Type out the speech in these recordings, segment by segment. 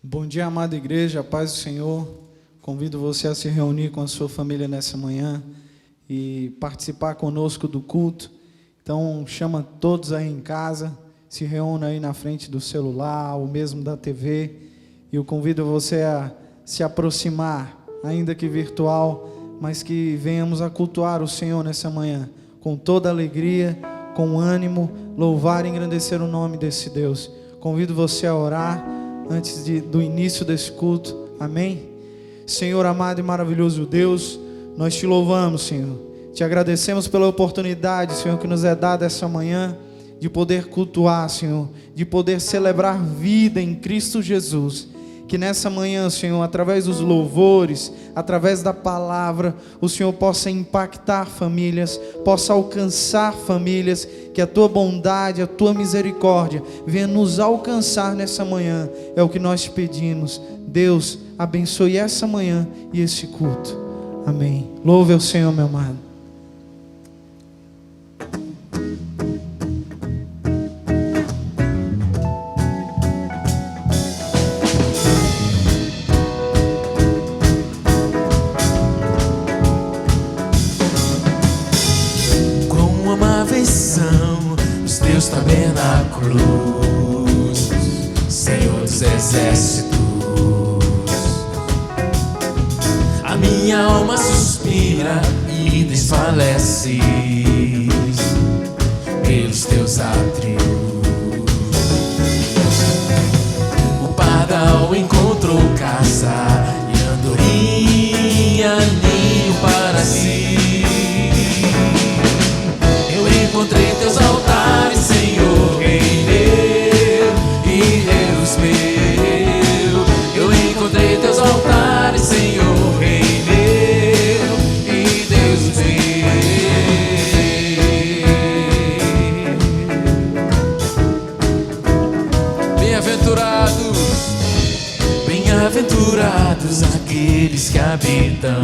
Bom dia, amada igreja, a paz do Senhor. Convido você a se reunir com a sua família nessa manhã e participar conosco do culto. Então, chama todos aí em casa, se reúna aí na frente do celular ou mesmo da TV. E eu convido você a se aproximar, ainda que virtual, mas que venhamos a cultuar o Senhor nessa manhã, com toda alegria, com ânimo, louvar e engrandecer o nome desse Deus. Convido você a orar antes do início desse culto. Amém? Senhor amado e maravilhoso Deus, nós te louvamos, Senhor. Te agradecemos pela oportunidade, Senhor, que nos é dada essa manhã de poder cultuar, Senhor, de poder celebrar vida em Cristo Jesus. Que nessa manhã, Senhor, através dos louvores, através da palavra, o Senhor possa impactar famílias, possa alcançar famílias, que a Tua bondade, a Tua misericórdia venha nos alcançar nessa manhã. É o que nós pedimos. Deus, abençoe essa manhã e esse culto. Amém. Louve ao Senhor, meu amado. Os teus tabernáculos, Senhor dos exércitos, a minha alma suspira e desfalece pelos teus átrios. O pardal encontrou caça e andorinha ninho para si. Encontrei teus altares, Senhor, Rei meu e Deus meu. Eu encontrei teus altares, Senhor, Rei meu e Deus meu. Bem-aventurados aqueles que habitam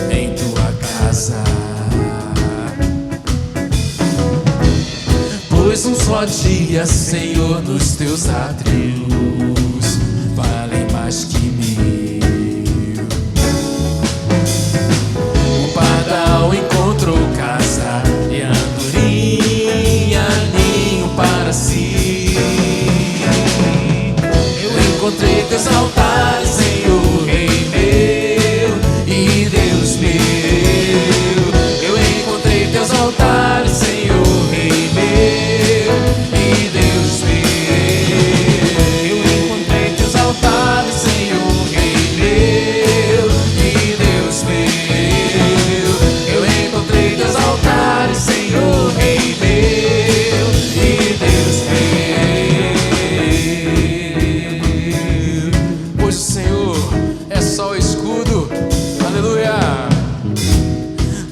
em tua casa. Pois um só dia, Senhor, nos teus átrios valem mais que 1000. O pardal encontrou casa e a andorinha ninho para si. Eu encontrei teus altares, Senhor, Rei meu e Deus meu. Eu encontrei teus altares, Senhor, Rei meu.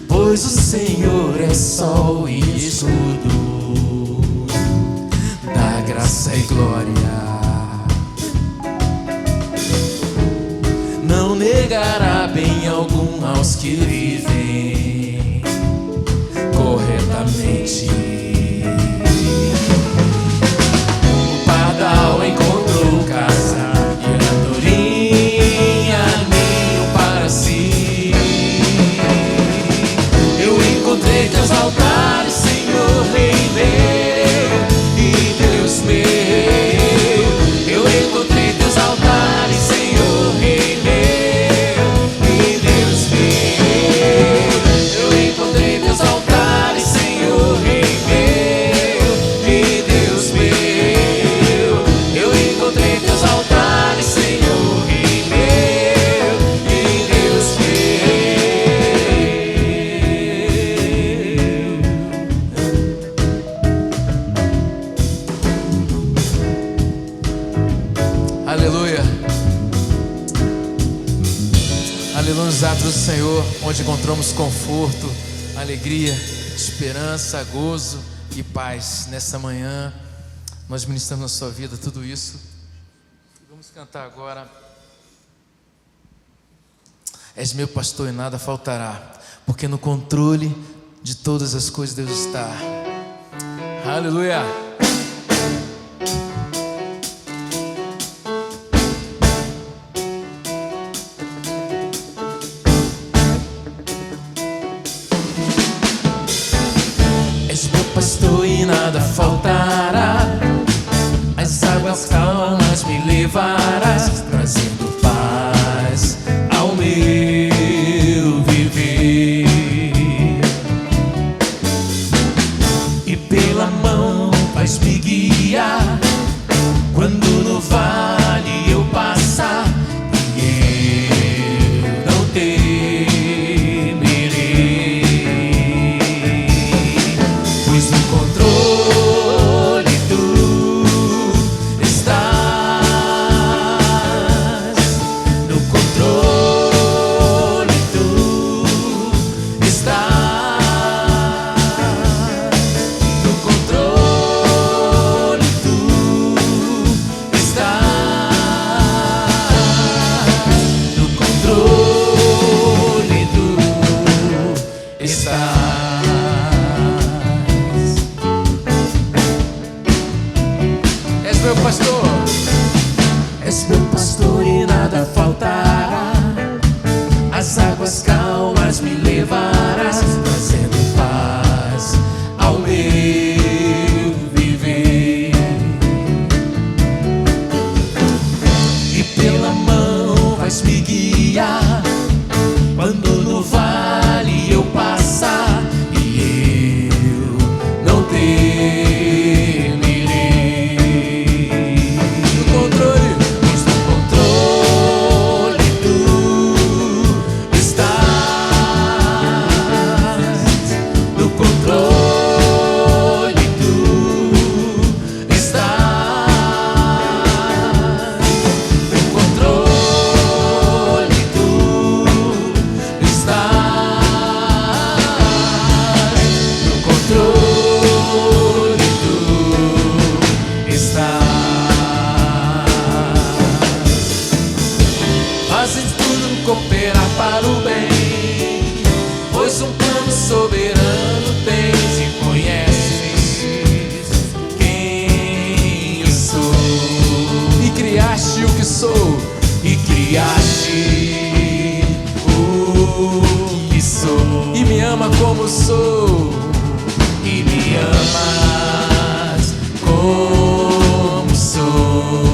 Pois o Senhor é sol e escudo da graça e glória. Não negará bem algum aos que vivem corretamente. O pardal encontrou casa e a andorinha ninho para si. Encontrei teus altares, Senhor, Rei meu e Deus meu. Eu encontrei teus altares, Senhor, Rei meu e Deus meu. Eu encontrei teus altares, Senhor, Rei meu e Deus meu. Eu encontrei teus altares, Senhor, Rei meu e Deus meu. Aleluia. Aleluia, nos atos do Senhor, onde encontramos conforto, alegria, esperança, gozo e paz. Nessa manhã, nós ministramos na sua vida tudo isso. Vamos cantar agora. És meu pastor e nada faltará, porque no controle de todas as coisas Deus está. Aleluia. calmas me levarás, trazendo paz ao meu viver. E pela mão vais me guiar quando no vale eu passar, e eu não temerei, pois no controle tu estás, no controle tu estás, no controle tu estás, no controle tu estás. És meu pastor, és meu pastor e nada faltará. As águas calmas me levarás, trazendo paz ao meu viver. E pela mão vais me guiar quando no vale eu passar, e eu não temerei. No controle, pois no controle tu estás, no controle tu estás, no controle tu estás, no controle tu estás. Fazes tudo cooperar para o bem, pois um plano soberano tens e conheces quem eu sou. E criaste o que sou, e criaste o que sou, e me ama como sou, e me amas como sou,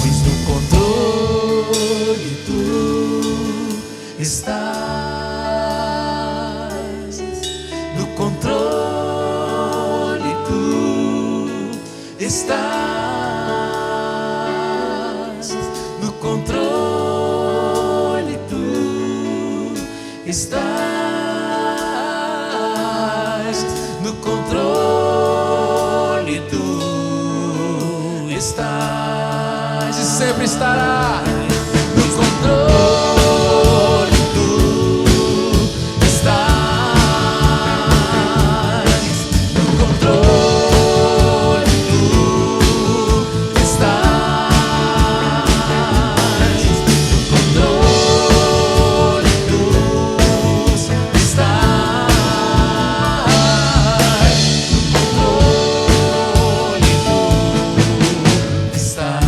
pois no controle tu estás, no controle tu estás, no controle tu estás, no controle tu estás, e sempre estará. No controle tu estás, no controle tu estás, no controle tu estás, no controle tu estás.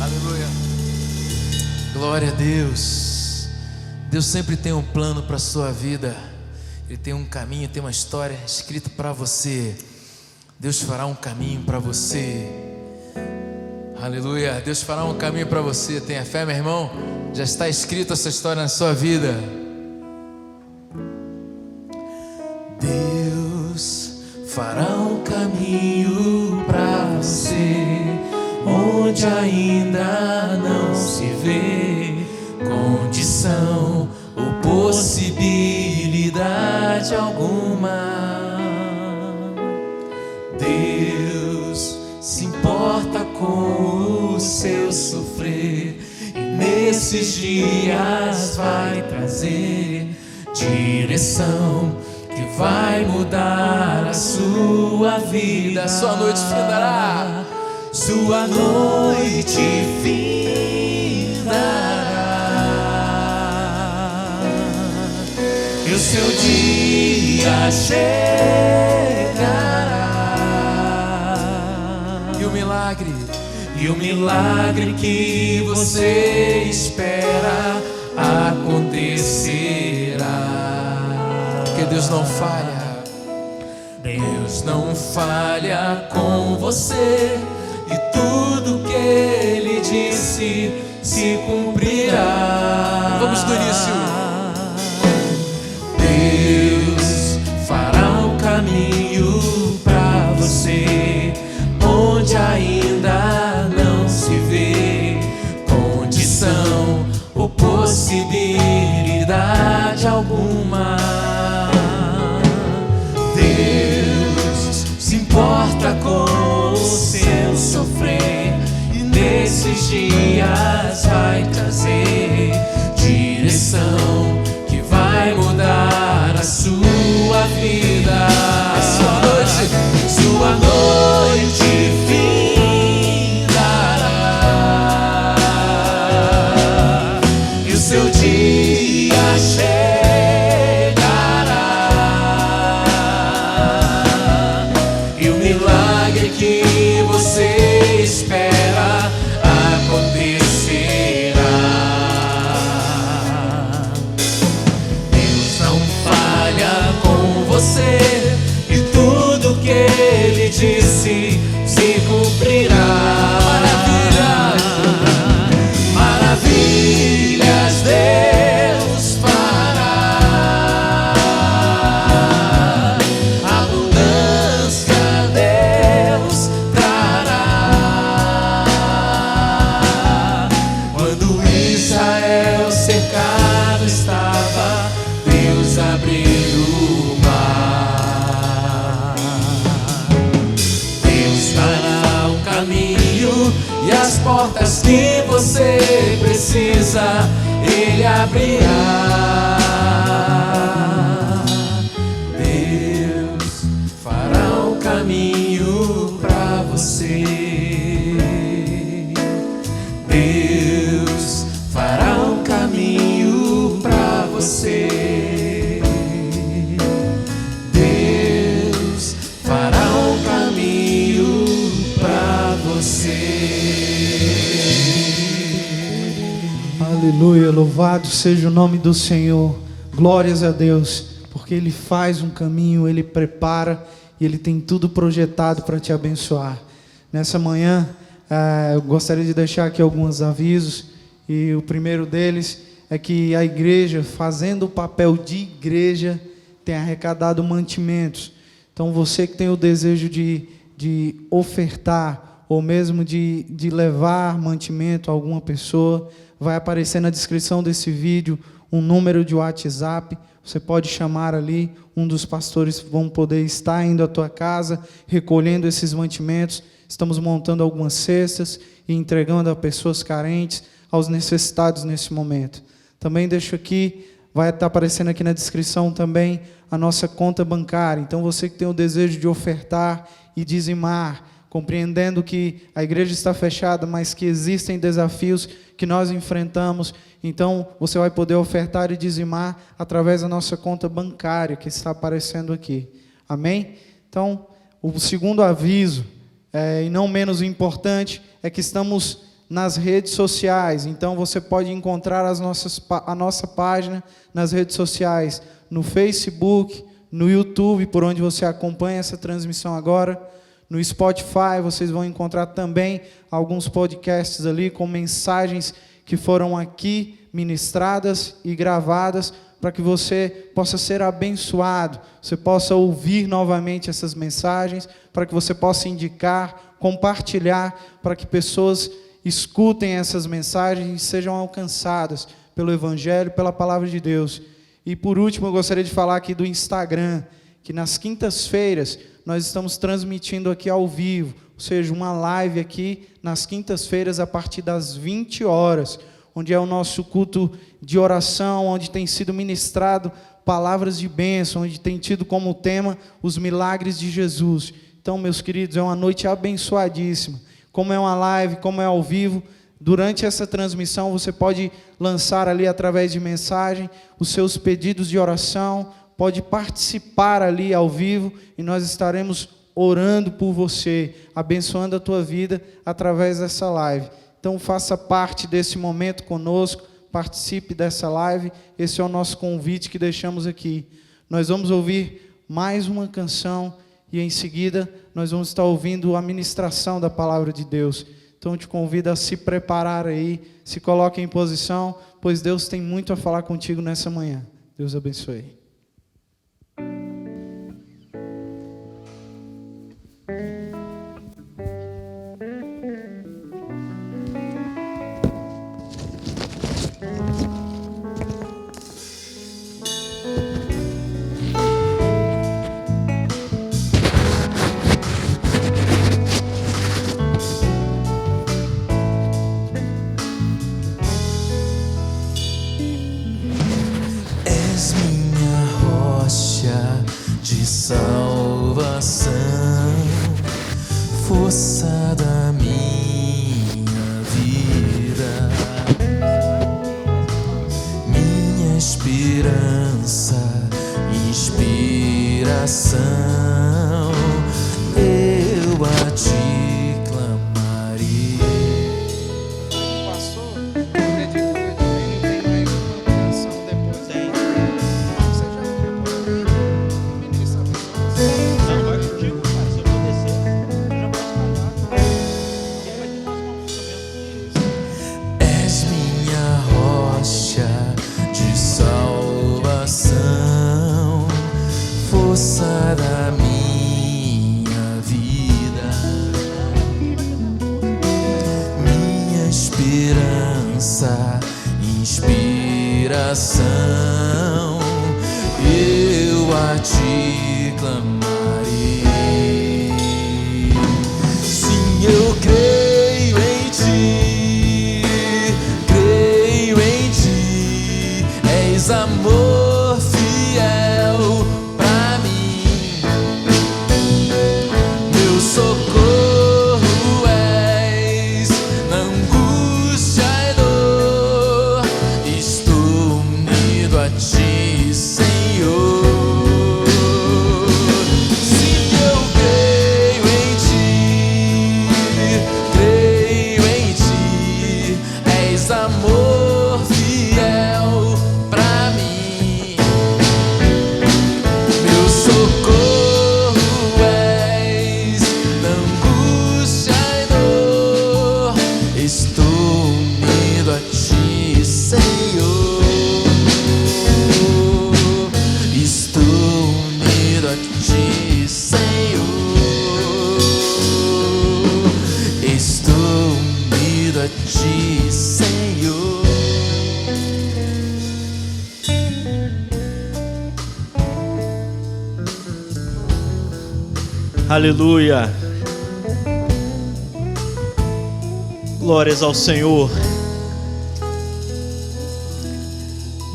Aleluia. Glória a Deus. Deus sempre tem um plano para a sua vida. Ele tem um caminho, tem uma história escrita para você. Deus fará um caminho para você. Aleluia. Deus fará um caminho para você. Tenha fé, meu irmão. Já está escrita essa história na sua vida. Deus fará um caminho para você, onde ainda não se vê condição ou possibilidade alguma. Deus se importa com o seu sofrer, e nesses dias vai trazer direção que vai mudar a sua vida. Sua noite findará, sua noite findará, e o seu dia chegará, e o e o milagre que você espera acontecerá. Porque Deus não falha. Deus não falha com você, e tudo que Ele disse se cumprirá. Vamos do início. Deus fará um caminho pra você onde ainda não se vê condição ou possibilidade alguma. Deus se importa com o seu sofrer, e nesses dias vai trazer direção que vai mudar a sua vida. Sua noite findará e o seu dia chegará, e o milagre que você espera acontecerá. Deus não falha com você, e tudo que Ele disse se cumprirá. Maravilhas Deus fará, abundância Deus trará. Quando Israel cercado estava, Deus abriu o mar. Deus fará um caminho, e as portas que você precisa Ele abrirá. Deus fará um caminho pra você. Deus fará um caminho pra você. Deus fará um caminho pra você. Aleluia, louvado seja o nome do Senhor. Glórias a Deus, porque Ele faz um caminho, Ele prepara e Ele tem tudo projetado para te abençoar. Nessa manhã, eu gostaria de deixar aqui alguns avisos, e o primeiro deles é que a igreja, fazendo o papel de igreja, tem arrecadado mantimentos. Então você que tem o desejo de ofertar, ou mesmo de levar mantimento a alguma pessoa, vai aparecer na descrição desse vídeo um número de WhatsApp. Você pode chamar ali, um dos pastores vão poder estar indo à tua casa, recolhendo esses mantimentos. Estamos montando algumas cestas e entregando a pessoas carentes, aos necessitados nesse momento. Também deixo aqui, vai estar aparecendo aqui na descrição também a nossa conta bancária. Então você que tem o desejo de ofertar e dizimar, compreendendo que a igreja está fechada, mas que existem desafios que nós enfrentamos, então você vai poder ofertar e dizimar através da nossa conta bancária que está aparecendo aqui. Amém? Então, o segundo aviso, e não menos importante, é que estamos nas redes sociais. Então você pode encontrar a nossa página nas redes sociais, no Facebook, no YouTube, por onde você acompanha essa transmissão agora. No Spotify vocês vão encontrar também alguns podcasts ali com mensagens que foram aqui ministradas e gravadas, para que você possa ser abençoado, você possa ouvir novamente essas mensagens, para que você possa indicar, compartilhar, para que pessoas escutem essas mensagens e sejam alcançadas pelo Evangelho, pela Palavra de Deus. E por último, eu gostaria de falar aqui do Instagram, que nas quintas-feiras nós estamos transmitindo aqui ao vivo, ou seja, uma live aqui nas quintas-feiras a partir das 20 horas, onde é o nosso culto de oração, onde tem sido ministrado palavras de bênção, onde tem tido como tema os milagres de Jesus. Então, meus queridos, é uma noite abençoadíssima. Como é uma live, como é ao vivo, durante essa transmissão você pode lançar ali através de mensagem os seus pedidos de oração, pode participar ali ao vivo, e nós estaremos orando por você, abençoando a tua vida através dessa live. Então faça parte desse momento conosco, participe dessa live. Esse é o nosso convite que deixamos aqui. Nós vamos ouvir mais uma canção e em seguida nós vamos estar ouvindo a ministração da palavra de Deus. Então eu te convido a se preparar aí, se coloque em posição, pois Deus tem muito a falar contigo nessa manhã. Deus abençoe. Salvação, força da minha vida, minha esperança, inspiração, eu a ti clamarei. Pastor, acredito que não tem mais uma canção depois. Tem. Você já ministra a pessoa? Não, vai contigo, cara. Se eu for descer, eu já posso cantar. E aí vai ter mais uma música mesmo. És minha rocha de salvação, força da minha vida, minha esperança, inspiração, eu a ti clamarei. Sim, eu creio em ti, és amor fiel pra mim, meu socorro és na angústia e dor, estou unido a ti, Senhor. Sim, eu creio em ti, és amor fiel pra mim, meu socorro és na angústia e dor, estou unido a ti, Senhor. Estou unido a ti, Senhor. Estou unido a ti, Senhor. Aleluia. Glórias ao Senhor.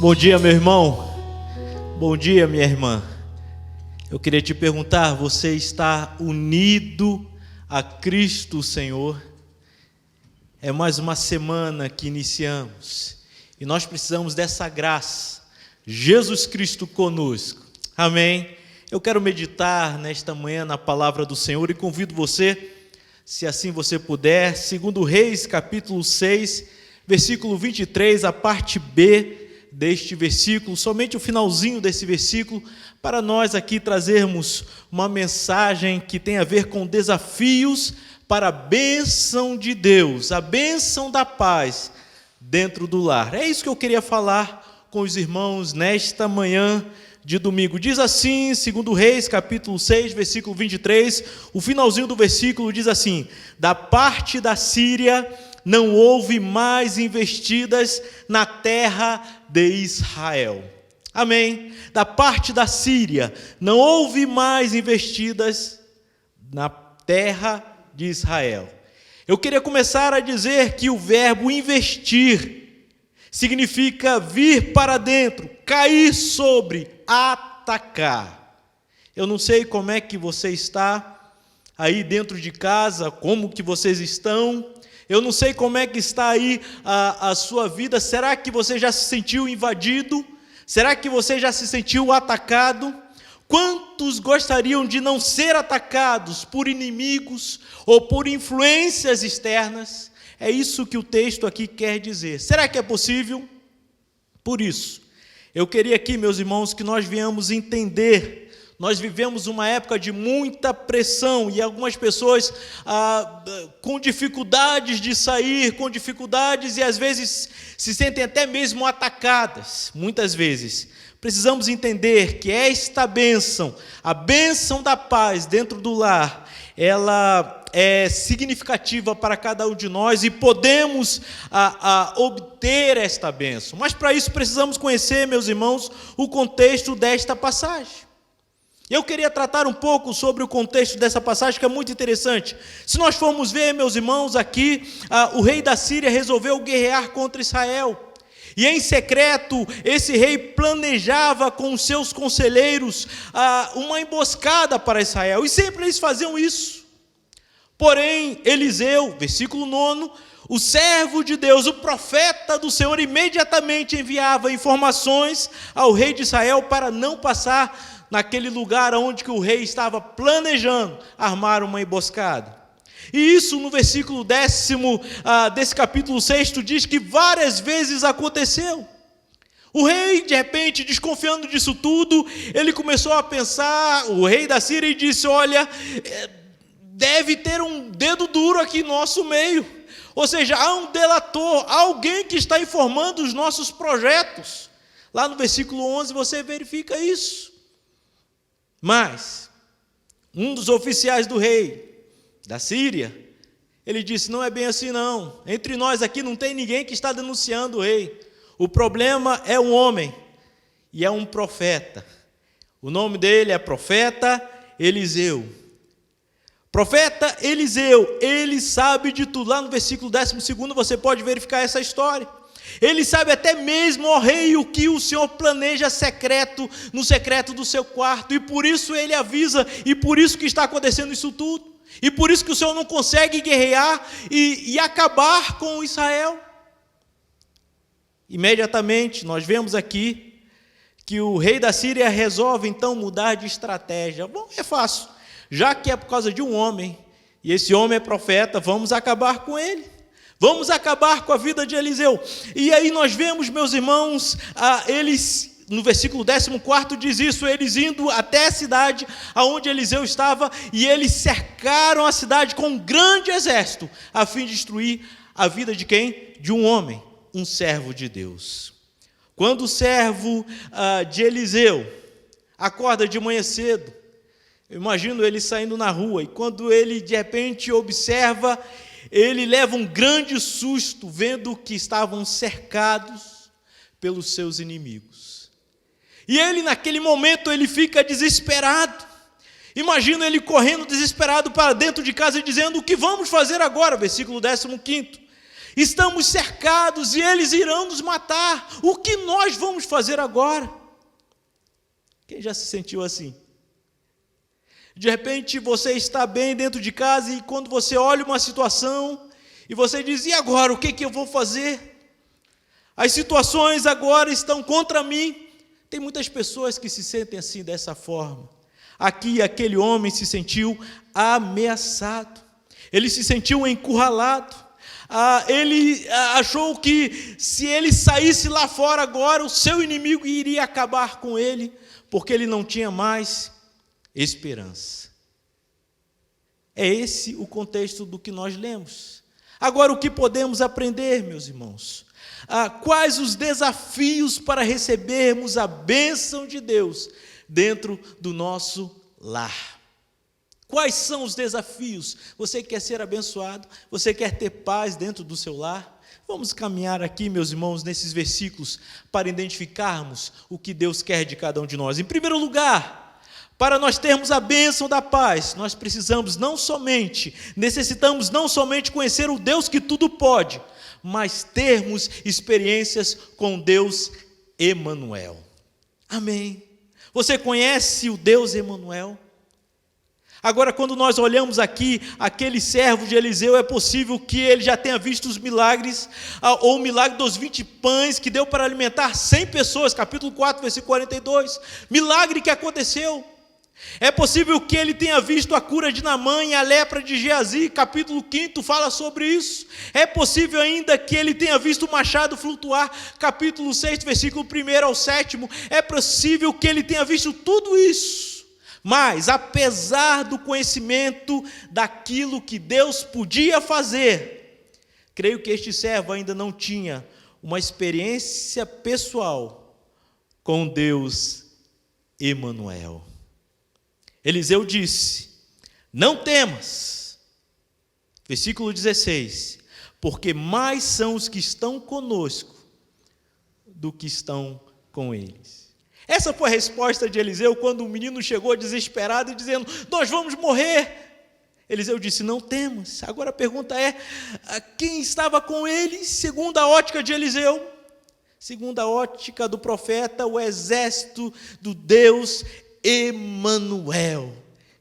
Bom dia, meu irmão. Bom dia, minha irmã. Eu queria te perguntar, você está unido a Cristo, Senhor? É mais uma semana que iniciamos e nós precisamos dessa graça. Jesus Cristo conosco. Amém? Eu quero meditar nesta manhã na palavra do Senhor e convido você, se assim você puder, 2 Reis, capítulo 6, versículo 23, a parte B deste versículo, somente o finalzinho desse versículo, para nós aqui trazermos uma mensagem que tem a ver com desafios para a bênção de Deus, a bênção da paz dentro do lar. É isso que eu queria falar com os irmãos nesta manhã de domingo. Diz assim, 2 Reis, capítulo 6, versículo 23, o finalzinho do versículo diz assim: da parte da Síria não houve mais investidas na terra de Israel. Amém? Da parte da Síria não houve mais investidas na terra de Israel. Eu queria começar a dizer que o verbo investir significa vir para dentro, cair sobre, atacar. Eu não sei como é que você está aí dentro de casa, como que vocês estão. Eu não sei como é que está aí a sua vida. Será que você já se sentiu invadido? Será que você já se sentiu atacado? Quanto quantos gostariam de não ser atacados por inimigos ou por influências externas? É isso que o texto aqui quer dizer. Será que é possível? Por isso, eu queria aqui, meus irmãos, que nós venhamos entender. Nós vivemos uma época de muita pressão e algumas pessoas com dificuldades de sair, com dificuldades e às vezes se sentem até mesmo atacadas, muitas vezes. Precisamos entender que esta bênção, a bênção da paz dentro do lar, ela é significativa para cada um de nós e podemos obter esta bênção. Mas para isso precisamos conhecer, meus irmãos, o contexto desta passagem. Eu queria tratar um pouco sobre o contexto dessa passagem, que é muito interessante. Se nós formos ver, meus irmãos, aqui, o rei da Síria resolveu guerrear contra Israel. E em secreto, esse rei planejava com os seus conselheiros uma emboscada para Israel. E sempre eles faziam isso. Porém, Eliseu, versículo 9, o servo de Deus, o profeta do Senhor, imediatamente enviava informações ao rei de Israel para não passar naquele lugar onde que o rei estava planejando armar uma emboscada. E isso no versículo 10 desse capítulo 6 diz que várias vezes aconteceu. O rei, de repente, desconfiando disso tudo, ele começou a pensar, o rei da Síria, e disse: olha, deve ter um dedo duro aqui no nosso meio. Ou seja, há um delator, alguém que está informando os nossos projetos. Lá no versículo 11 você verifica isso. Mas um dos oficiais do rei da Síria, ele disse: não é bem assim não, entre nós aqui não tem ninguém que está denunciando o rei, o problema é um homem, e é um profeta, o nome dele é profeta Eliseu. Profeta Eliseu, ele sabe de tudo. Lá no versículo 12 você pode verificar essa história. Ele sabe até mesmo, ó rei, o que o Senhor planeja secreto, no secreto do seu quarto, e por isso ele avisa, e por isso que está acontecendo isso tudo, e por isso que o Senhor não consegue guerrear e acabar com Israel. Imediatamente, nós vemos aqui que o rei da Síria resolve então mudar de estratégia. Bom, é fácil, já que é por causa de um homem, e esse homem é profeta, vamos acabar com ele. Vamos acabar com a vida de Eliseu. E aí nós vemos, meus irmãos, eles, no versículo 14 diz isso, eles indo até a cidade onde Eliseu estava, e eles cercaram a cidade com um grande exército, a fim de destruir a vida de quem? De um homem, um servo de Deus. Quando o servo de Eliseu acorda de manhã cedo, eu imagino ele saindo na rua, e quando ele de repente observa, ele leva um grande susto, vendo que estavam cercados pelos seus inimigos. E ele, naquele momento, ele fica desesperado. Imagina ele correndo desesperado para dentro de casa e dizendo: o que vamos fazer agora? Versículo 15. Estamos cercados e eles irão nos matar. O que nós vamos fazer agora? Quem já se sentiu assim? De repente você está bem dentro de casa e quando você olha uma situação e você diz: e agora, o que eu vou fazer? As situações agora estão contra mim. Tem muitas pessoas que se sentem assim, dessa forma. Aqui aquele homem se sentiu ameaçado, ele se sentiu encurralado, ele achou que se ele saísse lá fora agora, o seu inimigo iria acabar com ele, porque ele não tinha mais esperança. É esse o contexto do que nós lemos. Agora, o que podemos aprender, meus irmãos? Quais os desafios para recebermos a bênção de Deus dentro do nosso lar? Quais são os desafios? Você quer ser abençoado? Você quer ter paz dentro do seu lar? Vamos caminhar aqui, meus irmãos, nesses versículos para identificarmos o que Deus quer de cada um de nós. Em primeiro lugar, para nós termos a bênção da paz, nós necessitamos não somente conhecer o Deus que tudo pode, mas termos experiências com Deus Emanuel. Amém. Você conhece o Deus Emanuel? Agora, quando nós olhamos aqui, aquele servo de Eliseu, é possível que ele já tenha visto os milagres, ou o milagre dos 20 pães, que deu para alimentar 100 pessoas, capítulo 4, versículo 42, milagre que aconteceu. É possível que ele tenha visto a cura de Naamã e a lepra de Geazi, capítulo 5 fala sobre isso. É possível ainda que ele tenha visto o machado flutuar, capítulo 6, versículo 1 ao 7. É possível que ele tenha visto tudo isso. Mas, apesar do conhecimento daquilo que Deus podia fazer, creio que este servo ainda não tinha uma experiência pessoal com Deus Emanuel. Eliseu disse: não temas, versículo 16, porque mais são os que estão conosco do que estão com eles. Essa foi a resposta de Eliseu quando o menino chegou desesperado e dizendo: nós vamos morrer. Eliseu disse: não temas. Agora a pergunta é: quem estava com eles, segundo a ótica de Eliseu? Segundo a ótica do profeta, o exército do Deus Emanuel,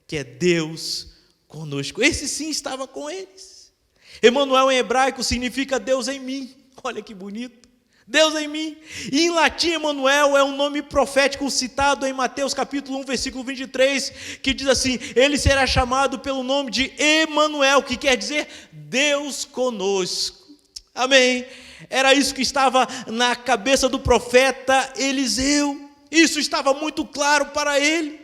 que é Deus conosco. Esse sim estava com eles. Emanuel em hebraico significa Deus em mim. Olha que bonito. Deus em mim. E em latim, Emanuel é um nome profético citado em Mateus capítulo 1, versículo 23, que diz assim: ele será chamado pelo nome de Emanuel, que quer dizer Deus conosco. Amém. Era isso que estava na cabeça do profeta Eliseu. Isso estava muito claro para ele,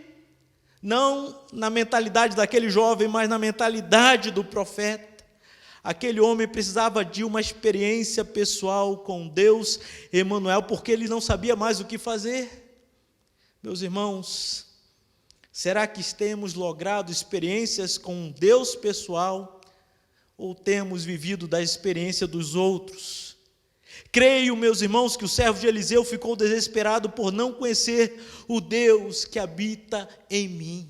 não na mentalidade daquele jovem, mas na mentalidade do profeta. Aquele homem precisava de uma experiência pessoal com Deus Emanuel, porque ele não sabia mais o que fazer. Meus irmãos, será que temos logrado experiências com Deus pessoal, ou temos vivido da experiência dos outros? Creio, meus irmãos, que o servo de Eliseu ficou desesperado por não conhecer o Deus que habita em mim.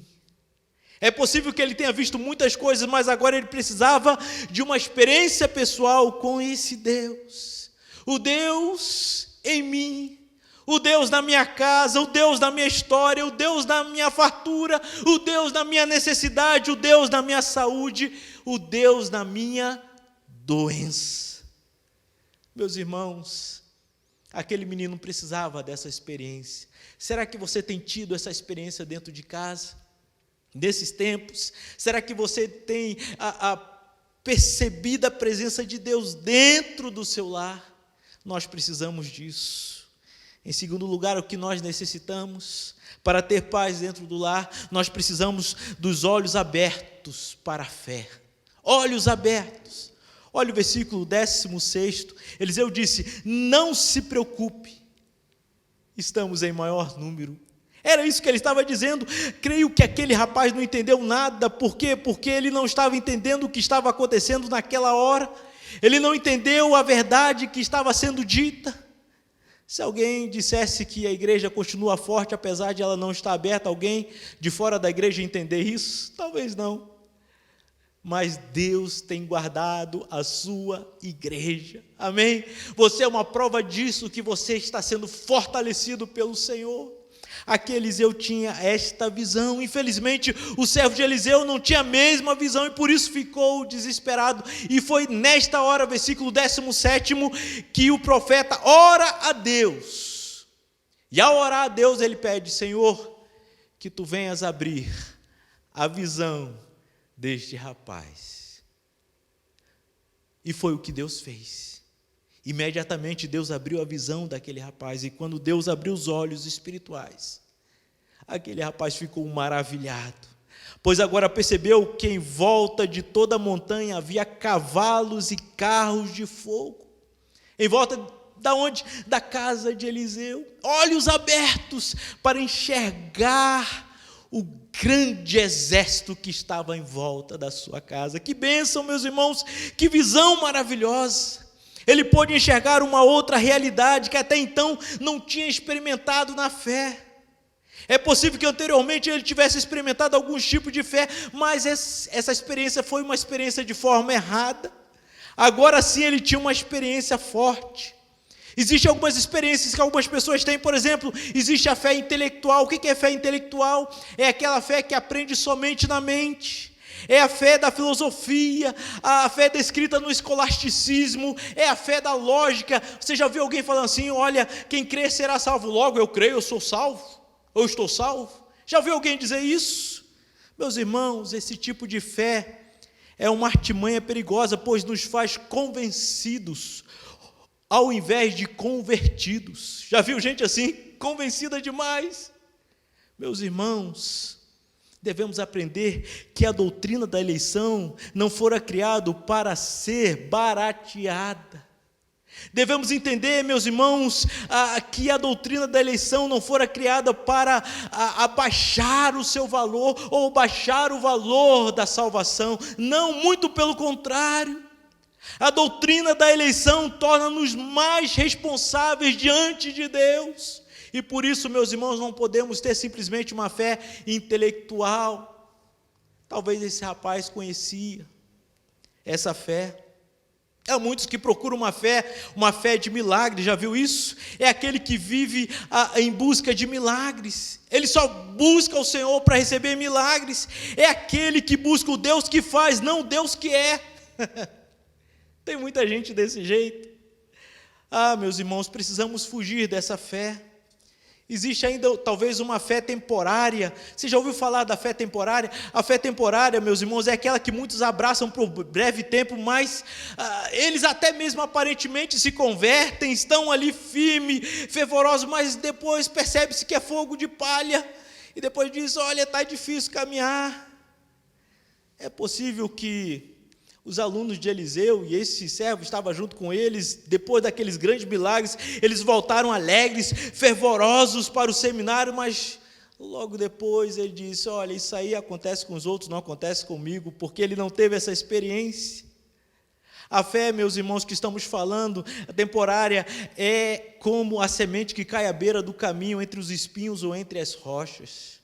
É possível que ele tenha visto muitas coisas, mas agora ele precisava de uma experiência pessoal com esse Deus. O Deus em mim, o Deus na minha casa, o Deus da minha história, o Deus da minha fartura, o Deus da minha necessidade, o Deus da minha saúde, o Deus da minha doença. Meus irmãos, aquele menino precisava dessa experiência. Será que você tem tido essa experiência dentro de casa? Nesses tempos? Será que você tem percebido a presença de Deus dentro do seu lar? Nós precisamos disso. Em segundo lugar, o que nós necessitamos para ter paz dentro do lar? Nós precisamos dos olhos abertos para a fé. Olhos abertos. Olha o versículo 16, Eliseu disse: não se preocupe, estamos em maior número. Era isso que ele estava dizendo. Creio que aquele rapaz não entendeu nada. Por quê? Porque ele não estava entendendo o que estava acontecendo naquela hora. Ele não entendeu a verdade que estava sendo dita. Se alguém dissesse que a igreja continua forte, apesar de ela não estar aberta, alguém de fora da igreja entender isso? Talvez não. Mas Deus tem guardado a sua igreja, amém? Você é uma prova disso, que você está sendo fortalecido pelo Senhor. Aqui Eliseu tinha esta visão. Infelizmente o servo de Eliseu não tinha a mesma visão, e por isso ficou desesperado. E foi nesta hora, versículo 17, que o profeta ora a Deus. E ao orar a Deus ele pede: Senhor, que tu venhas abrir a visão deste rapaz. E foi o que Deus fez. Imediatamente Deus abriu a visão daquele rapaz, e quando Deus abriu os olhos espirituais, aquele rapaz ficou maravilhado, pois agora percebeu que em volta de toda a montanha havia cavalos e carros de fogo. Em volta da onde? Da casa de Eliseu. Olhos abertos para enxergar o grande exército que estava em volta da sua casa. Que bênção, meus irmãos, que visão maravilhosa. Ele pôde enxergar uma outra realidade que até então não tinha experimentado na fé. É possível que anteriormente ele tivesse experimentado alguns tipos de fé, mas essa experiência foi uma experiência de forma errada. Agora sim ele tinha uma experiência forte. Existem algumas experiências que algumas pessoas têm. Por exemplo, existe a fé intelectual. O que é fé intelectual? É aquela fé que aprende somente na mente. É a fé da filosofia, a fé descrita no escolasticismo, é a fé da lógica. Você já viu alguém falando assim: olha, quem crê será salvo, logo eu creio, eu sou salvo, eu estou salvo? Já ouviu alguém dizer isso? Meus irmãos, esse tipo de fé é uma artimanha perigosa, pois nos faz convencidos, ao invés de convertidos. Já viu gente assim, convencida demais? Meus irmãos, devemos aprender que a doutrina da eleição não fora criada para ser barateada. Devemos entender, meus irmãos, que a doutrina da eleição não fora criada para abaixar o seu valor ou baixar o valor da salvação. Não, muito pelo contrário. A doutrina da eleição torna-nos mais responsáveis diante de Deus. E por isso, meus irmãos, não podemos ter simplesmente uma fé intelectual. Talvez esse rapaz conhecia essa fé. Há muitos que procuram uma fé de milagre, já viu isso? É aquele que vive em busca de milagres. Ele só busca o Senhor para receber milagres. É aquele que busca o Deus que faz, não o Deus que é. Tem muita gente desse jeito. Meus irmãos, precisamos fugir dessa fé. Existe ainda talvez uma fé temporária. Você já ouviu falar da fé temporária? A fé temporária, meus irmãos, é aquela que muitos abraçam por breve tempo, mas eles até mesmo aparentemente se convertem, estão ali firmes, fervorosos, mas depois percebe-se que é fogo de palha, e depois diz, olha, está difícil caminhar. É possível que os alunos de Eliseu, e esse servo estava junto com eles, depois daqueles grandes milagres, eles voltaram alegres, fervorosos para o seminário, mas logo depois ele disse, olha, isso aí acontece com os outros, não acontece comigo, porque ele não teve essa experiência. A fé, meus irmãos, que estamos falando, a temporária, é como a semente que cai à beira do caminho, entre os espinhos ou entre as rochas.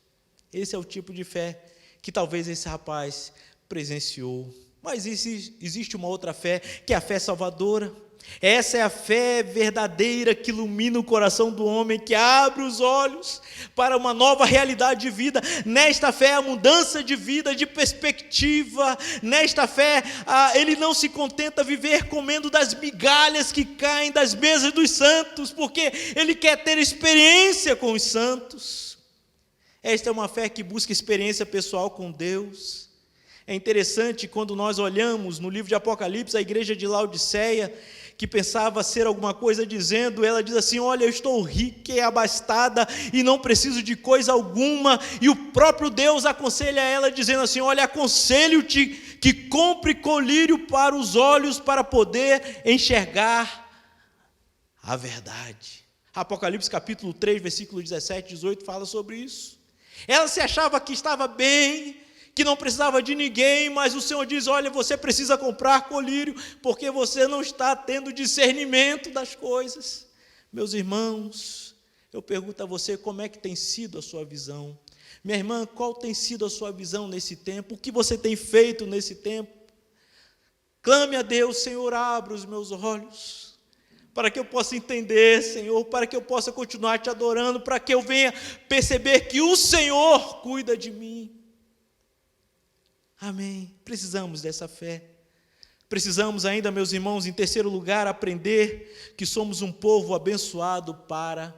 Esse é o tipo de fé que talvez esse rapaz presenciou. Mas existe uma outra fé, que é a fé salvadora. Essa é a fé verdadeira que ilumina o coração do homem, que abre os olhos para uma nova realidade de vida. Nesta fé, a mudança de vida, de perspectiva. Nesta fé, ele não se contenta viver comendo das migalhas que caem das mesas dos santos, porque ele quer ter experiência com os santos. Esta é uma fé que busca experiência pessoal com Deus. É interessante quando nós olhamos no livro de Apocalipse, a igreja de Laodiceia, que pensava ser alguma coisa dizendo, ela diz assim, olha, eu estou rica e abastada e não preciso de coisa alguma, e o próprio Deus aconselha ela dizendo assim, olha, aconselho-te que compre colírio para os olhos para poder enxergar a verdade. Apocalipse capítulo 3, versículo 17 e 18 fala sobre isso. Ela se achava que estava bem, que não precisava de ninguém, mas o Senhor diz, olha, você precisa comprar colírio, porque você não está tendo discernimento das coisas. Meus irmãos, eu pergunto a você, como é que tem sido a sua visão? Minha irmã, qual tem sido a sua visão nesse tempo? O que você tem feito nesse tempo? Clame a Deus, Senhor, abra os meus olhos, para que eu possa entender, Senhor, para que eu possa continuar te adorando, para que eu venha perceber que o Senhor cuida de mim. Amém. Precisamos dessa fé. Precisamos ainda, meus irmãos, em terceiro lugar, aprender que somos um povo abençoado para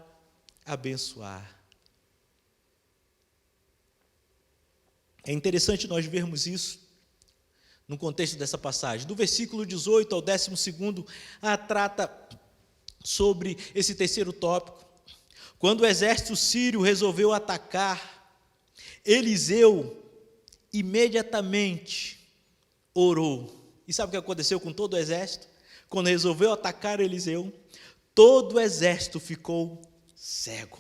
abençoar. É interessante nós vermos isso no contexto dessa passagem. Do versículo 18 ao 12, trata sobre esse terceiro tópico. Quando o exército sírio resolveu atacar, Eliseu imediatamente orou. E sabe o que aconteceu com todo o exército? Quando resolveu atacar Eliseu, todo o exército ficou cego.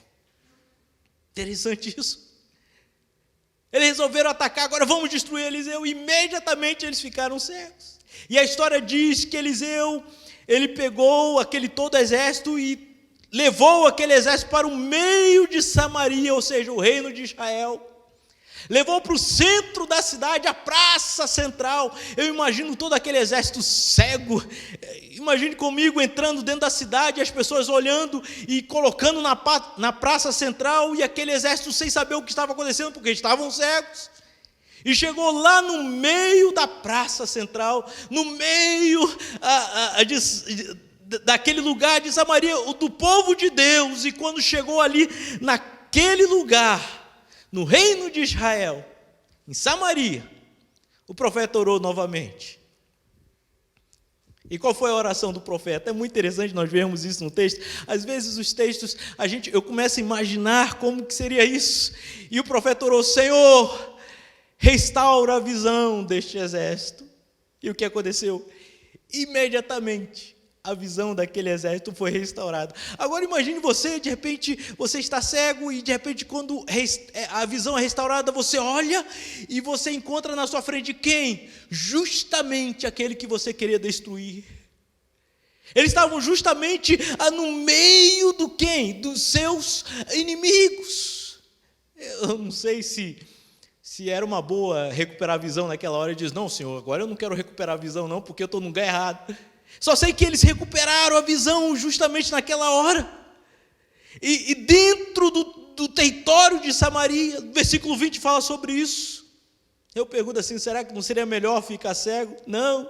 Interessante isso. Eles resolveram atacar, agora vamos destruir Eliseu. Imediatamente eles ficaram cegos. E a história diz que Eliseu, ele pegou aquele todo exército e levou aquele exército para o meio de Samaria, ou seja, o reino de Israel. Levou para o centro da cidade, a praça central. Eu imagino todo aquele exército cego. Imagine comigo entrando dentro da cidade, as pessoas olhando e colocando na praça central, e aquele exército sem saber o que estava acontecendo, porque estavam cegos. E chegou lá no meio da praça central, no meio daquele lugar de Samaria, do povo de Deus. E quando chegou ali naquele lugar, no reino de Israel, em Samaria, o profeta orou novamente. E qual foi a oração do profeta? É muito interessante nós vermos isso no texto. Às vezes os textos, eu começo a imaginar como que seria isso. E o profeta orou: Senhor, restaura a visão deste exército. E o que aconteceu? Imediatamente, a visão daquele exército foi restaurada. Agora imagine você, de repente, você está cego e de repente quando a visão é restaurada, você olha e você encontra na sua frente quem? Justamente aquele que você queria destruir. Eles estavam justamente no meio do quem? Dos seus inimigos. Eu não sei se era uma boa recuperar a visão naquela hora. Ele diz: não, Senhor, agora eu não quero recuperar a visão não, porque eu estou no lugar errado. Só sei que eles recuperaram a visão justamente naquela hora. E dentro do território de Samaria, versículo 20 fala sobre isso. Eu pergunto assim: será que não seria melhor ficar cego? Não,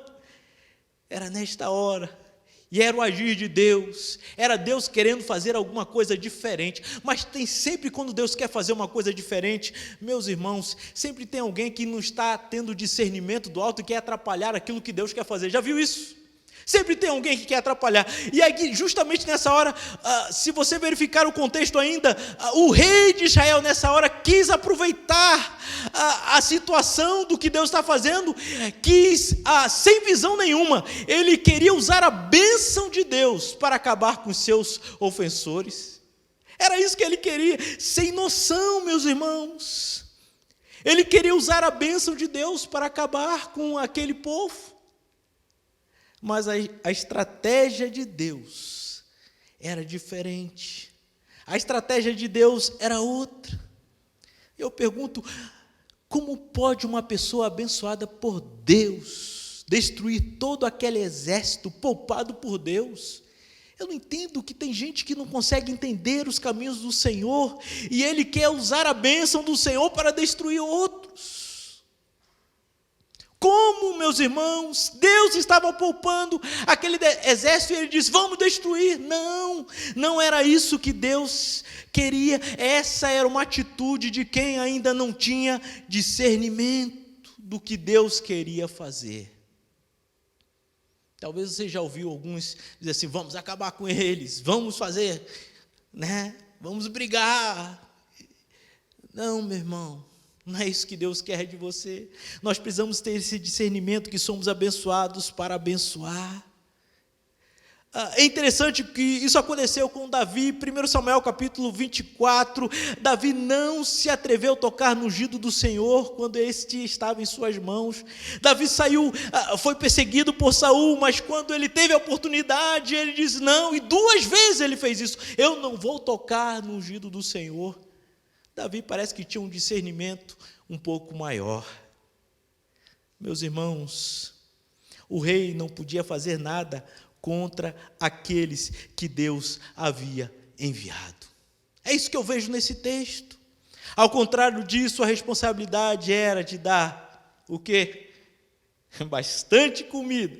era nesta hora. E era o agir de Deus, era Deus querendo fazer alguma coisa diferente. Mas tem sempre, quando Deus quer fazer uma coisa diferente, meus irmãos, sempre tem alguém que não está tendo discernimento do alto e quer atrapalhar aquilo que Deus quer fazer. Já viu isso? Sempre tem alguém que quer atrapalhar. E aí, justamente nessa hora, se você verificar o contexto ainda, o rei de Israel nessa hora quis aproveitar a situação do que Deus está fazendo, sem visão nenhuma, ele queria usar a bênção de Deus para acabar com os seus ofensores. Era isso que ele queria, sem noção, meus irmãos. Ele queria usar a bênção de Deus para acabar com aquele povo. Mas a estratégia de Deus era diferente. A estratégia de Deus era outra. Eu pergunto: como pode uma pessoa abençoada por Deus destruir todo aquele exército poupado por Deus? Eu não entendo que tem gente que não consegue entender os caminhos do Senhor e ele quer usar a bênção do Senhor para destruir outros. Como, meus irmãos, Deus estava poupando aquele exército e ele diz: vamos destruir. Não, não era isso que Deus queria. Essa era uma atitude de quem ainda não tinha discernimento do que Deus queria fazer. Talvez você já ouviu alguns dizer assim: vamos acabar com eles, vamos fazer, vamos brigar. Não, meu irmão. Não é isso que Deus quer de você. Nós precisamos ter esse discernimento que somos abençoados para abençoar. É interessante que isso aconteceu com Davi. 1 Samuel capítulo 24, Davi não se atreveu a tocar no ungido do Senhor quando este estava em suas mãos. Davi foi perseguido por Saul, mas quando ele teve a oportunidade, ele disse não, e 2 vezes ele fez isso: eu não vou tocar no ungido do Senhor. Davi parece que tinha um discernimento um pouco maior. Meus irmãos, o rei não podia fazer nada contra aqueles que Deus havia enviado. É isso que eu vejo nesse texto. Ao contrário disso, a responsabilidade era de dar o quê? Bastante comida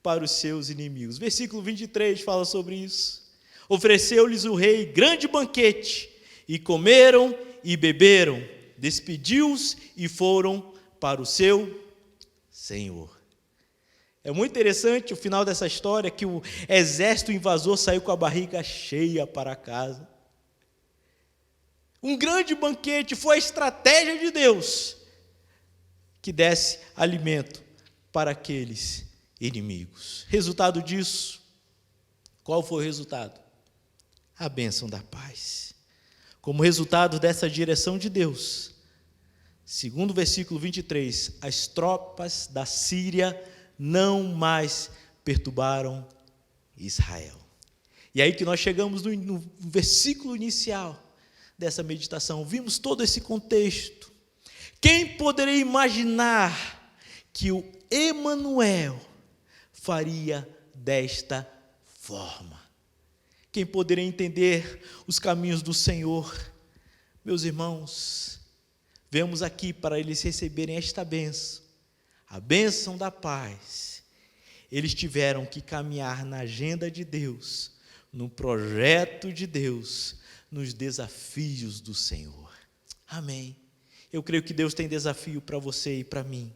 para os seus inimigos. Versículo 23 fala sobre isso. Ofereceu-lhes o rei grande banquete, e comeram e beberam, despediu-os e foram para o seu Senhor. É muito interessante o final dessa história, que o exército invasor saiu com a barriga cheia para casa. Um grande banquete, foi a estratégia de Deus que desse alimento para aqueles inimigos. Resultado disso, qual foi o resultado? A bênção da paz. Como resultado dessa direção de Deus, segundo o versículo 23, as tropas da Síria não mais perturbaram Israel. E aí que nós chegamos no versículo inicial dessa meditação, vimos todo esse contexto. Quem poderia imaginar que o Emanuel faria desta forma? Quem poderia entender os caminhos do Senhor? Meus irmãos, vemos aqui para eles receberem esta bênção, a bênção da paz. Eles tiveram que caminhar na agenda de Deus, no projeto de Deus, nos desafios do Senhor. Amém. Eu creio que Deus tem desafio para você e para mim.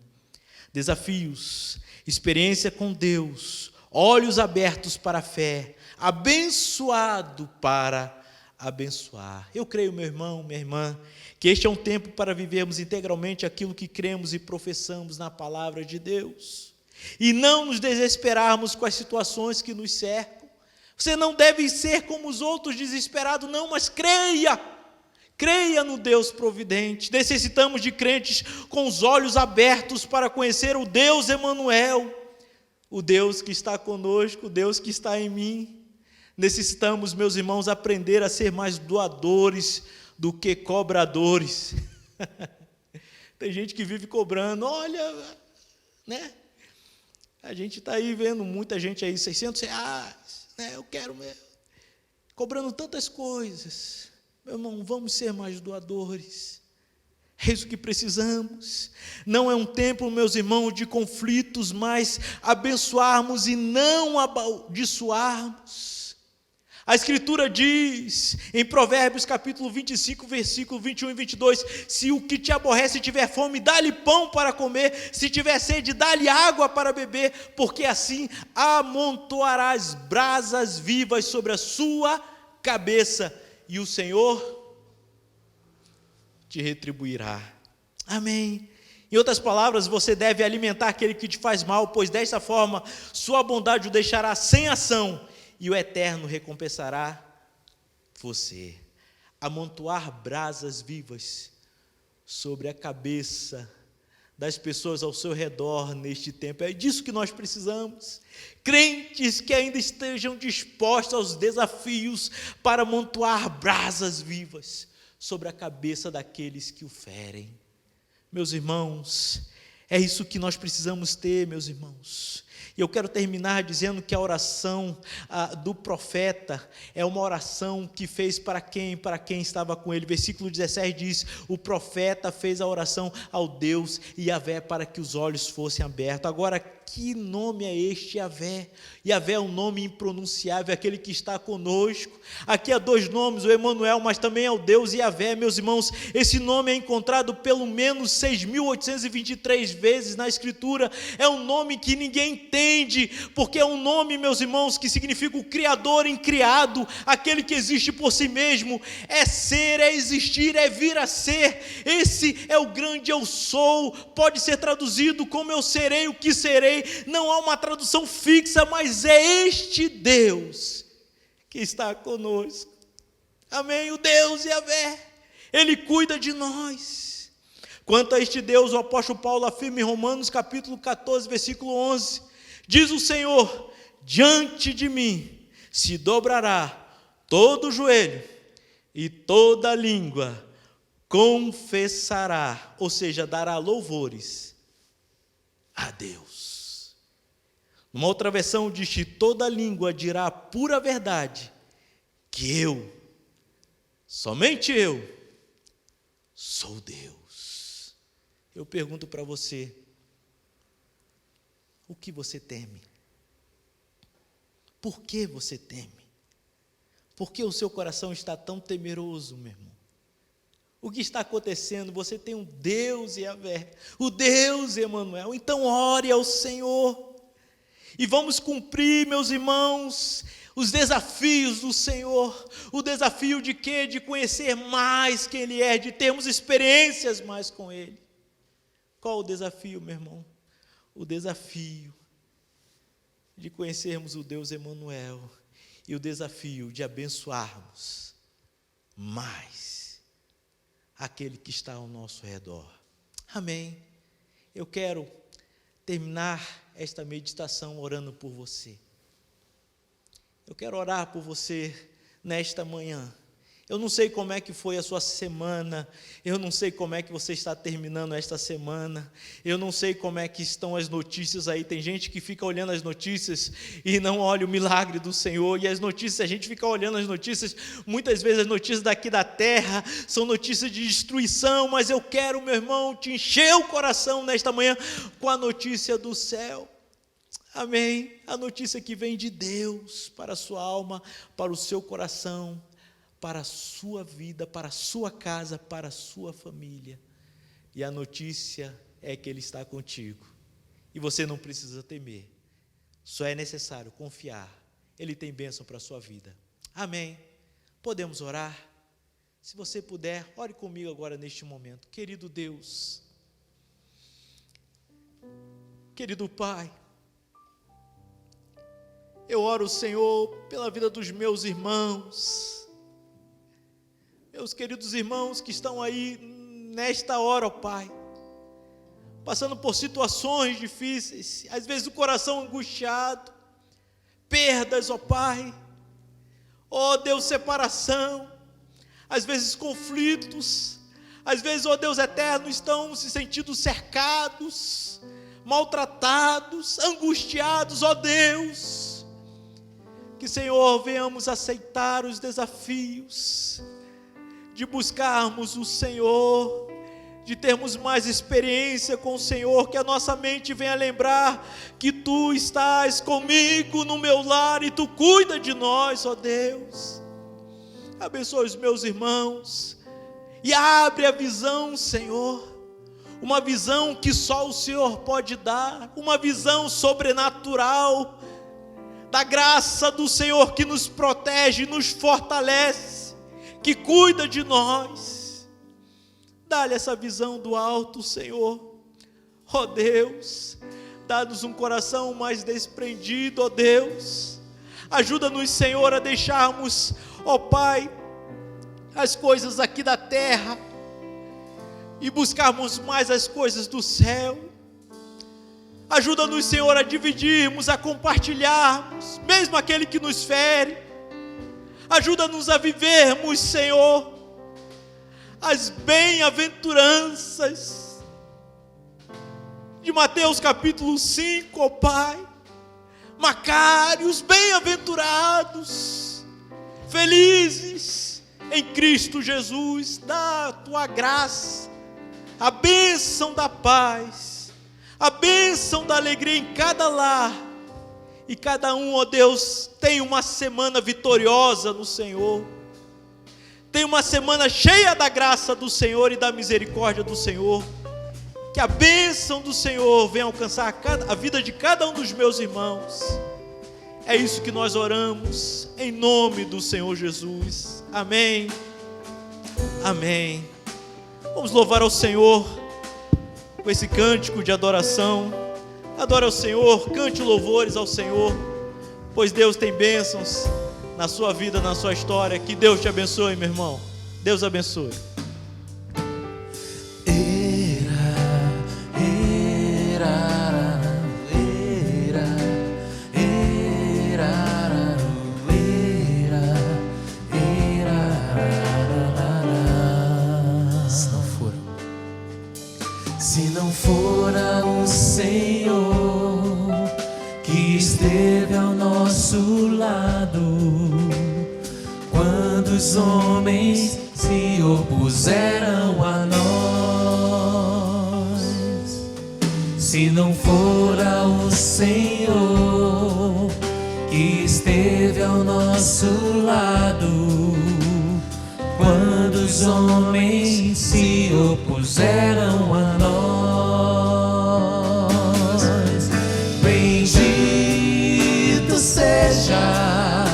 Desafios, experiência com Deus, olhos abertos para a fé, abençoado para abençoar. Eu creio, meu irmão, minha irmã, que este é um tempo para vivermos integralmente aquilo que cremos e professamos na palavra de Deus. E não nos desesperarmos com as situações que nos cercam. Você não deve ser como os outros, desesperado, não, mas creia. Creia no Deus providente. Necessitamos de crentes com os olhos abertos para conhecer o Deus Emanuel, o Deus que está conosco, o Deus que está em mim. Necessitamos, meus irmãos, aprender a ser mais doadores do que cobradores. Tem gente que vive cobrando, olha, né? A gente está aí vendo muita gente aí, R$600, né? Eu quero mesmo, cobrando tantas coisas. Meu irmão, vamos ser mais doadores. É isso que precisamos. Não é um tempo, meus irmãos, de conflitos, mas abençoarmos e não amaldiçoarmos. A Escritura diz, em Provérbios capítulo 25, versículo 21 e 22, se o que te aborrece tiver fome, dá-lhe pão para comer, se tiver sede, dá-lhe água para beber, porque assim amontoarás brasas vivas sobre a sua cabeça, e o Senhor te retribuirá. Amém. Em outras palavras, você deve alimentar aquele que te faz mal, pois desta forma sua bondade o deixará sem ação, e o Eterno recompensará você. Amontoar brasas vivas sobre a cabeça das pessoas ao seu redor neste tempo, é disso que nós precisamos. Crentes que ainda estejam dispostos aos desafios para amontoar brasas vivas sobre a cabeça daqueles que o ferem. Meus irmãos, é isso que nós precisamos ter, meus irmãos. E eu quero terminar dizendo que a oração do profeta é uma oração que fez para quem? Para quem estava com ele. Versículo 17 diz, o profeta fez a oração ao Deus Yahvé para que os olhos fossem abertos. Agora, que nome é este, Yahvé? Yahvé é um nome impronunciável, aquele que está conosco. Aqui há dois nomes, o Emanuel, mas também é o Deus Yahvé, meus irmãos. Esse nome é encontrado pelo menos 6.823 vezes na Escritura. É um nome que ninguém entende, porque é um nome, meus irmãos, que significa o Criador incriado, aquele que existe por si mesmo. É ser, é existir, é vir a ser. Esse é o grande eu sou. Pode ser traduzido como eu serei o que serei. Não há uma tradução fixa, mas é este Deus que está conosco. Amém? O Deus Yahvé, Ele cuida de nós. Quanto a este Deus, o apóstolo Paulo afirma em Romanos capítulo 14, versículo 11, diz o Senhor, diante de mim se dobrará todo o joelho e toda a língua confessará, ou seja, dará louvores a Deus. Uma outra versão diz que toda língua dirá a pura verdade, que eu, somente eu, sou Deus. Eu pergunto para você, o que você teme? Por que você teme? Por que o seu coração está tão temeroso, meu irmão? O que está acontecendo? Você tem um Deus Yahvé, o Deus Emanuel. Então ore ao Senhor. E vamos cumprir, meus irmãos, os desafios do Senhor. O desafio de quê? De conhecer mais quem Ele é, de termos experiências mais com Ele. Qual o desafio, meu irmão? O desafio de conhecermos o Deus Emanuel e o desafio de abençoarmos mais aquele que está ao nosso redor. Amém. Eu quero terminar esta meditação orando por você. Eu quero orar por você nesta manhã. Eu não sei como é que foi a sua semana, eu não sei como é que você está terminando esta semana, eu não sei como é que estão as notícias aí. Tem gente que fica olhando as notícias e não olha o milagre do Senhor, e as notícias, a gente fica olhando as notícias, muitas vezes as notícias daqui da terra são notícias de destruição, mas eu quero, meu irmão, te encher o coração nesta manhã com a notícia do céu. Amém? A notícia que vem de Deus para a sua alma, para o seu coração, para a sua vida, para a sua casa, para a sua família. E a notícia é que Ele está contigo. E você não precisa temer. Só é necessário confiar. Ele tem bênção para a sua vida. Amém. Podemos orar? Se você puder, ore comigo agora neste momento. Querido Deus, querido Pai, eu oro, Senhor, pela vida dos meus irmãos, meus queridos irmãos que estão aí nesta hora, ó Pai, passando por situações difíceis, às vezes o coração angustiado, perdas, ó Pai, ó Deus, separação, às vezes conflitos, às vezes, ó Deus eterno, estão se sentindo cercados, maltratados, angustiados, ó Deus, que, Senhor, venhamos aceitar os desafios de buscarmos o Senhor, de termos mais experiência com o Senhor, que a nossa mente venha lembrar que Tu estás comigo no meu lar e Tu cuida de nós, ó Deus. Abençoe os meus irmãos e abre a visão, Senhor, uma visão que só o Senhor pode dar, uma visão sobrenatural, da graça do Senhor que nos protege, nos fortalece, que cuida de nós. Dá-lhe essa visão do alto, Senhor. Ó Deus, dá-nos um coração mais desprendido, ó Deus. Ajuda-nos, Senhor, a deixarmos, ó Pai, as coisas aqui da terra e buscarmos mais as coisas do céu. Ajuda-nos, Senhor, a dividirmos, a compartilharmos, mesmo aquele que nos fere. Ajuda-nos a vivermos, Senhor, as bem-aventuranças de Mateus capítulo 5, ó Pai. Macários, bem-aventurados, felizes em Cristo Jesus. Dá a Tua graça, a bênção da paz, a bênção da alegria em cada lar, e cada um, ó Deus, tem uma semana vitoriosa no Senhor, tem uma semana cheia da graça do Senhor e da misericórdia do Senhor. Que a bênção do Senhor venha alcançar a vida de cada um dos meus irmãos. É isso que nós oramos, em nome do Senhor Jesus. Amém. Amém. Vamos louvar ao Senhor com esse cântico de adoração. Adore ao Senhor, cante louvores ao Senhor, pois Deus tem bênçãos na sua vida, na sua história. Que Deus te abençoe, meu irmão. Deus abençoe. Se não fora o Senhor que esteve ao nosso lado, quando os homens se opuseram a nós. Se não fora o Senhor que esteve ao nosso lado, quando os homens se opuseram a nós. Bendito seja,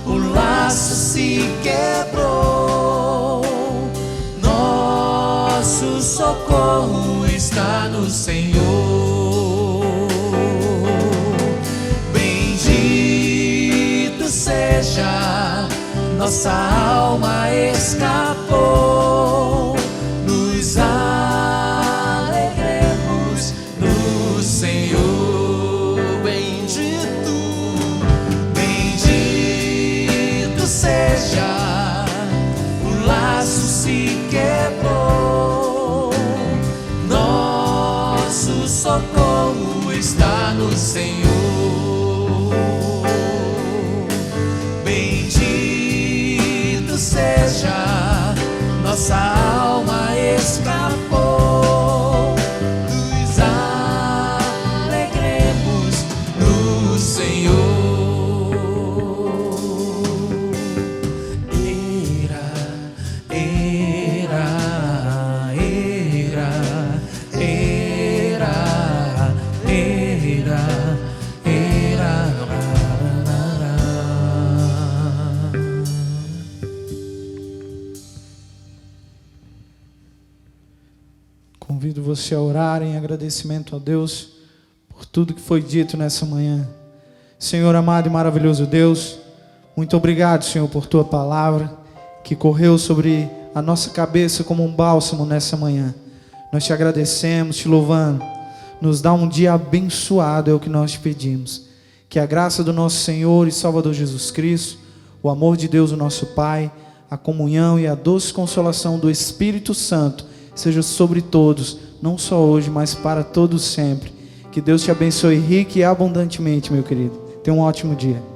o laço se quebrou, nosso socorro está no Senhor. Bendito seja, nossa alma escapou, nos alegremos no Senhor. Bendito, bendito seja, o laço se quebrou, nosso socorro está no Senhor. Seja, nossa alma escapou, nos alegremos no Senhor. Convido você a orar em agradecimento a Deus por tudo que foi dito nessa manhã. Senhor amado e maravilhoso Deus, muito obrigado, Senhor, por Tua palavra que correu sobre a nossa cabeça como um bálsamo nessa manhã. Nós te agradecemos, te louvando. Nos dá um dia abençoado, é o que nós te pedimos. Que a graça do nosso Senhor e Salvador Jesus Cristo, o amor de Deus, o nosso Pai, a comunhão e a doce consolação do Espírito Santo seja sobre todos, não só hoje, mas para todos sempre. Que Deus te abençoe rica e abundantemente, meu querido. Tenha um ótimo dia.